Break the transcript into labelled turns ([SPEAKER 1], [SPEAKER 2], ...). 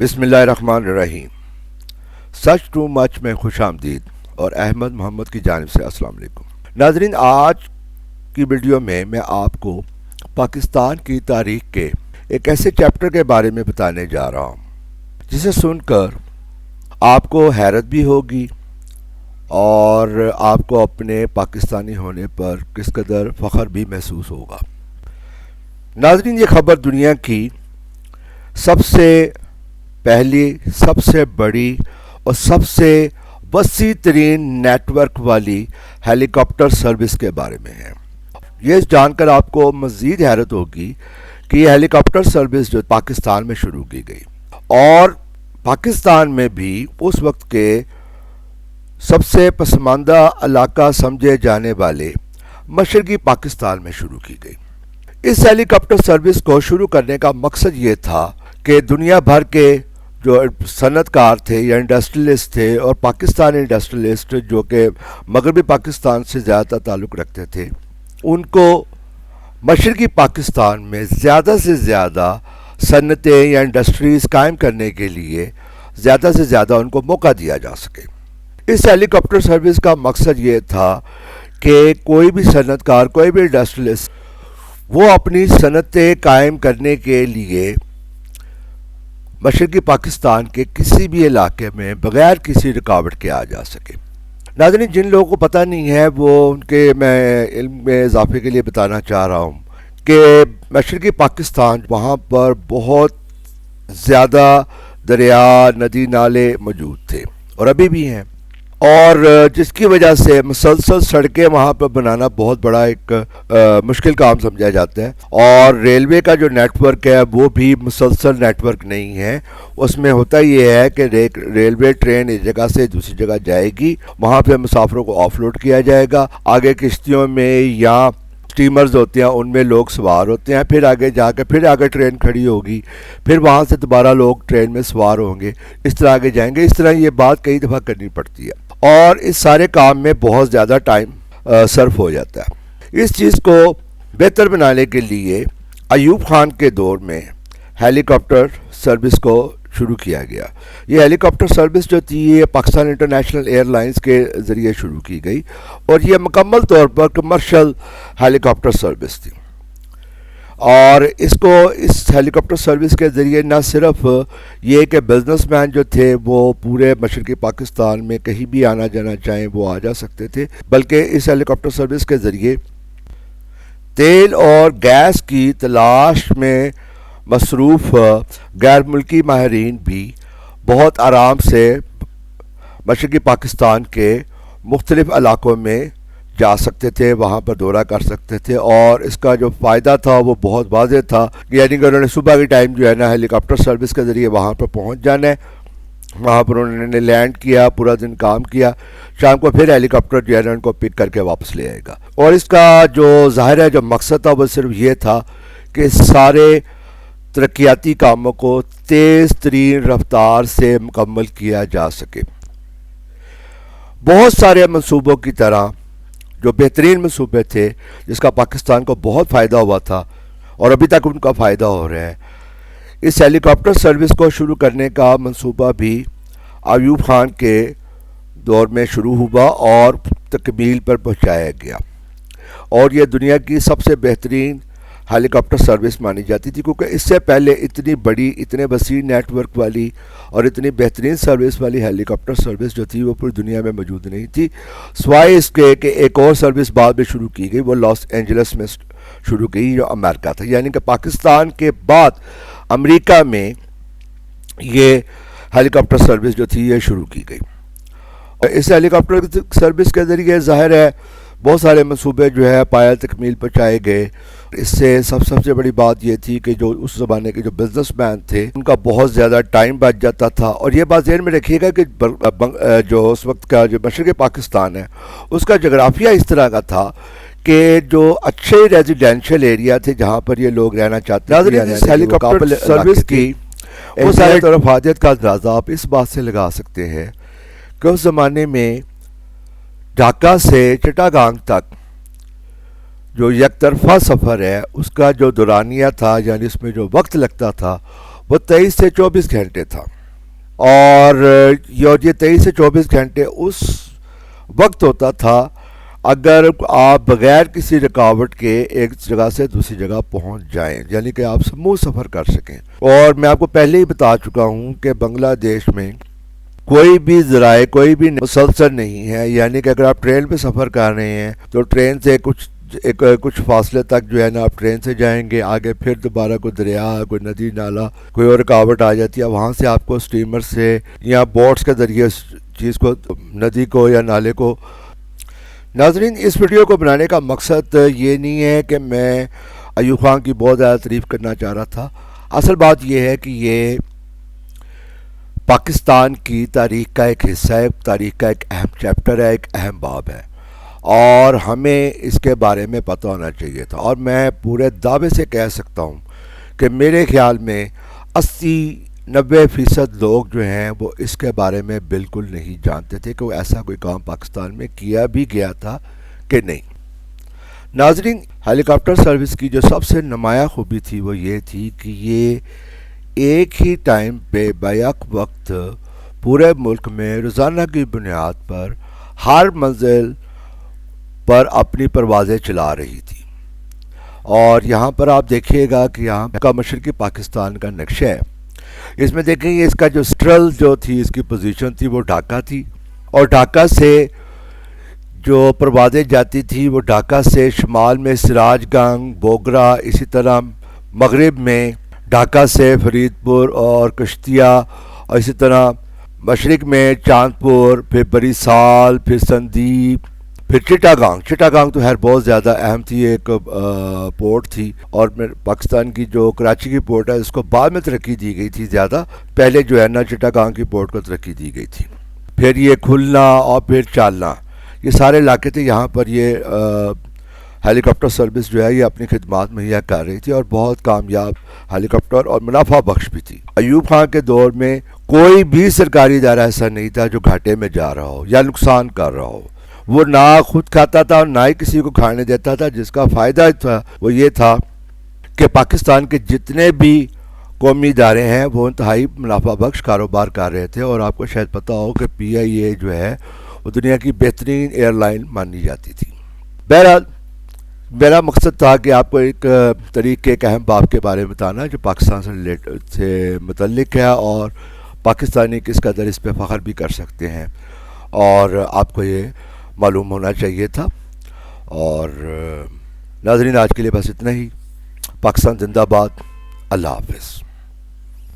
[SPEAKER 1] بسم اللہ الرحمن الرحیم۔ سچ ٹو مچ میں خوش آمدید اور احمد محمد کی جانب سے السلام علیکم ناظرین۔ آج کی ویڈیو میں آپ کو پاکستان کی تاریخ کے ایک ایسے چیپٹر کے بارے میں بتانے جا رہا ہوں جسے سن کر آپ کو حیرت بھی ہوگی اور آپ کو اپنے پاکستانی ہونے پر کس قدر فخر بھی محسوس ہوگا۔ ناظرین، یہ خبر دنیا کی سب سے پہلی، سب سے بڑی اور سب سے وسیع ترین نیٹ ورک والی ہیلی کاپٹر سروس کے بارے میں ہے۔ یہ جان کر آپ کو مزید حیرت ہوگی کہ یہ ہیلی کاپٹر سروس جو پاکستان میں شروع کی گئی اور پاکستان میں بھی اس وقت کے سب سے پسماندہ علاقہ سمجھے جانے والے مشرقی پاکستان میں شروع کی گئی۔ اس ہیلی کاپٹر سروس کو شروع کرنے کا مقصد یہ تھا کہ دنیا بھر کے جو صنعت کار تھے یا انڈسٹریلسٹ تھے اور پاکستانی انڈسٹریلسٹ جو کہ مغربی پاکستان سے زیادہ تعلق رکھتے تھے، ان کو مشرقی پاکستان میں زیادہ سے زیادہ صنعتیں یا انڈسٹریز قائم کرنے کے لیے زیادہ سے زیادہ ان کو موقع دیا جا سکے۔ اس ہیلی کاپٹر سروس کا مقصد یہ تھا کہ کوئی بھی صنعت کار، کوئی بھی انڈسٹریلسٹ وہ اپنی صنعتیں قائم کرنے کے لیے مشرقی پاکستان کے کسی بھی علاقے میں بغیر کسی رکاوٹ کے آ جا سکے۔ ناظرین، جن لوگوں کو پتہ نہیں ہے وہ ان کے میں علم میں اضافے کے لیے بتانا چاہ رہا ہوں کہ مشرقی پاکستان وہاں پر بہت زیادہ دریا، ندی، نالے موجود تھے اور ابھی بھی ہیں، اور جس کی وجہ سے مسلسل سڑکیں وہاں پر بنانا بہت بڑا ایک مشکل کام سمجھا جاتا ہے، اور ریلوے کا جو نیٹ ورک ہے وہ بھی مسلسل نیٹ ورک نہیں ہے۔ اس میں ہوتا یہ ہے کہ ریلوے ٹرین ایک جگہ سے دوسری جگہ جائے گی، وہاں پہ مسافروں کو آف لوڈ کیا جائے گا، آگے کشتیوں میں یا سٹیمرز ہوتے ہیں ان میں لوگ سوار ہوتے ہیں، پھر آگے جا کے پھر آگے ٹرین کھڑی ہوگی، پھر وہاں سے دوبارہ لوگ ٹرین میں سوار ہوں گے، اس طرح آگے جائیں گے۔ اس طرح یہ بات کئی دفعہ کرنی پڑتی ہے اور اس سارے کام میں بہت زیادہ ٹائم صرف ہو جاتا ہے۔ اس چیز کو بہتر بنانے کے لیے ایوب خان کے دور میں ہیلی کاپٹر سروس کو شروع کیا گیا۔ یہ ہیلی کاپٹر سروس جو تھی یہ پاکستان انٹرنیشنل ایئر لائنز کے ذریعے شروع کی گئی اور یہ مکمل طور پر کمرشل ہیلی کاپٹر سروس تھی، اور اس ہیلی کاپٹر سروس کے ذریعے نہ صرف یہ کہ بزنس مین جو تھے وہ پورے مشرقی پاکستان میں کہیں بھی آنا جانا چاہیں وہ آ جا سکتے تھے، بلکہ اس ہیلی کاپٹر سروس کے ذریعے تیل اور گیس کی تلاش میں مصروف غیر ملکی ماہرین بھی بہت آرام سے مشرقی پاکستان کے مختلف علاقوں میں جا سکتے تھے، وہاں پر دورہ کر سکتے تھے، اور اس کا جو فائدہ تھا وہ بہت واضح تھا، یعنی کہ انہوں نے صبح کے ٹائم جو ہے نا ہیلی کاپٹر سروس کے ذریعے وہاں پر پہنچ جانا ہے، وہاں پر انہوں نے لینڈ کیا، پورا دن کام کیا، شام کو پھر ہیلی کاپٹر جو ہے نا ان کو پک کر کے واپس لے آئے گا۔ اور اس کا جو ظاہر ہے جو مقصد تھا وہ صرف یہ تھا کہ سارے ترقیاتی کاموں کو تیز ترین رفتار سے مکمل کیا جا سکے۔ بہت سارے منصوبوں کی طرح جو بہترین منصوبے تھے جس کا پاکستان کو بہت فائدہ ہوا تھا اور ابھی تک ان کا فائدہ ہو رہا ہے، اس ہیلی کاپٹر سروس کو شروع کرنے کا منصوبہ بھی ایوب خان کے دور میں شروع ہوا اور تکمیل پر پہنچایا گیا، اور یہ دنیا کی سب سے بہترین ہیلی کاپٹر سروس مانی جاتی تھی، کیونکہ اس سے پہلے اتنی بڑی، اتنے وسیع نیٹ ورک والی اور اتنی بہترین سروس والی ہیلی کاپٹر سروس جو تھی وہ پوری دنیا میں موجود نہیں تھی، سوائے اس کے کہ ایک اور سروس بعد میں شروع کی گئی، وہ لاس اینجلس میں شروع کی جو امریکہ تھا، یعنی کہ پاکستان کے بعد امریکہ میں یہ ہیلی کاپٹر سروس جو تھی یہ شروع کی گئی۔ اس ہیلی کاپٹر سروس کے ذریعے ظاہر ہے بہت سارے منصوبے جو ہے پایہ تکمیل پہنچائے گئے۔ اس سے سب سے بڑی بات یہ تھی کہ جو اس زمانے کے جو بزنس مین تھے ان کا بہت زیادہ ٹائم بچ جاتا تھا، اور یہ بات ذہن میں رکھیے گا کہ جو اس وقت کا جو مشرقی پاکستان ہے اس کا جغرافیہ اس طرح کا تھا کہ جو اچھے ریزیڈینشل ایریا تھے جہاں پر یہ لوگ رہنا چاہتے ہیں، اس ہیلی کاپٹر سروس کی وہ سارے طرف حاجت کا اندازہ آپ اس بات سے لگا سکتے ہیں کہ اس زمانے میں ڈھاکہ سے چٹاگانگ تک جو یک طرفہ سفر ہے اس کا جو دورانیہ تھا، یعنی اس میں جو وقت لگتا تھا وہ 23 سے 24 گھنٹے تھا، اور یہ 23 سے 24 گھنٹے اس وقت ہوتا تھا اگر آپ بغیر کسی رکاوٹ کے ایک جگہ سے دوسری جگہ پہنچ جائیں، یعنی کہ آپ سموتھ سفر کر سکیں۔ اور میں آپ کو پہلے ہی بتا چکا ہوں کہ بنگلہ دیش میں کوئی بھی ذرائع کوئی بھی مسلسل نہیں ہے، یعنی کہ اگر آپ ٹرین پہ سفر کر رہے ہیں تو ٹرین سے کچھ فاصلے تک جو ہے نا آپ ٹرین سے جائیں گے، آگے پھر دوبارہ کوئی دریا، کوئی ندی نالا، کوئی اور رکاوٹ آ جاتی ہے، وہاں سے آپ کو اسٹیمر سے یا بوٹس کے ذریعے چیز کو، ندی کو یا نالے کو۔ ناظرین، اس ویڈیو کو بنانے کا مقصد یہ نہیں ہے کہ میں ایوب خان کی بہت زیادہ تعریف کرنا چاہ رہا تھا، اصل بات یہ ہے کہ یہ پاکستان کی تاریخ کا ایک حصہ ہے، تاریخ کا ایک اہم چیپٹر ہے، ایک اہم باب ہے، اور ہمیں اس کے بارے میں پتہ ہونا چاہیے تھا۔ اور میں پورے دعوے سے کہہ سکتا ہوں کہ میرے خیال میں 80-90% لوگ جو ہیں وہ اس کے بارے میں بالکل نہیں جانتے تھے کہ وہ ایسا کوئی کام پاکستان میں کیا بھی گیا تھا کہ نہیں۔ ناظرین، ہیلی کاپٹر سروس کی جو سب سے نمایاں خوبی تھی وہ یہ تھی کہ یہ ایک ہی ٹائم پہ بیک وقت پورے ملک میں روزانہ کی بنیاد پر ہر منزل پر اپنی پروازیں چلا رہی تھی۔ اور یہاں پر آپ دیکھیے گا کہ یہاں کا مشرقی پاکستان کا نقشہ ہے، اس میں دیکھیں گے اس کا جو سٹرل جو تھی، اس کی پوزیشن تھی وہ ڈھاکہ تھی، اور ڈھاکہ سے جو پروازیں جاتی تھی وہ ڈھاکہ سے شمال میں سراج گنج، بوگرا، اسی طرح مغرب میں ڈھاکہ سے فرید پور اور کشتیہ، اور اسی طرح مشرق میں چاندپور، پھر بری سال، پھر سندیپ، پھر چٹاگانگ تو خیر بہت زیادہ اہم تھی، ایک پورٹ تھی، اور پاکستان کی جو کراچی کی پورٹ ہے اس کو بعد میں ترقی دی گئی تھی زیادہ، پہلے جو ہے نا چٹاگانگ کی پورٹ کو ترقی دی گئی تھی۔ پھر یہ کھلنا اور پھر چالنا، یہ سارے علاقے تھے، یہاں پر یہ ہیلی کاپٹر سروس جو ہے یہ اپنی خدمات مہیا کر رہی تھی، اور بہت کامیاب ہیلی کاپٹر اور منافع بخش بھی تھی۔ ایوب خان کے دور میں کوئی بھی سرکاری ادارہ ایسا نہیں تھا جو گھاٹے میں جا رہا ہو یا نقصان کر رہا ہو، وہ نہ خود کھاتا تھا اور نہ ہی کسی کو کھانے دیتا تھا۔ جس کا فائدہ تھا وہ یہ تھا کہ پاکستان کے جتنے بھی قومی ادارے ہیں وہ انتہائی منافع بخش کاروبار کر رہے تھے، اور آپ کو شاید پتہ ہو کہ پی آئی اے جو ہے وہ دنیا کی بہترین ایئر لائن مانی جاتی تھی۔ بہرحال میرا مقصد تھا کہ آپ کو ایک طریق کے ایک اہم باب کے بارے میں بتانا جو پاکستان سے متعلق ہے، اور پاکستانی کس قدر اس پہ فخر بھی کر سکتے ہیں، اور آپ کو یہ معلوم ہونا چاہیے تھا۔ اور ناظرین، آج کے لیے بس اتنا ہی۔ پاکستان زندہ باد، اللہ حافظ۔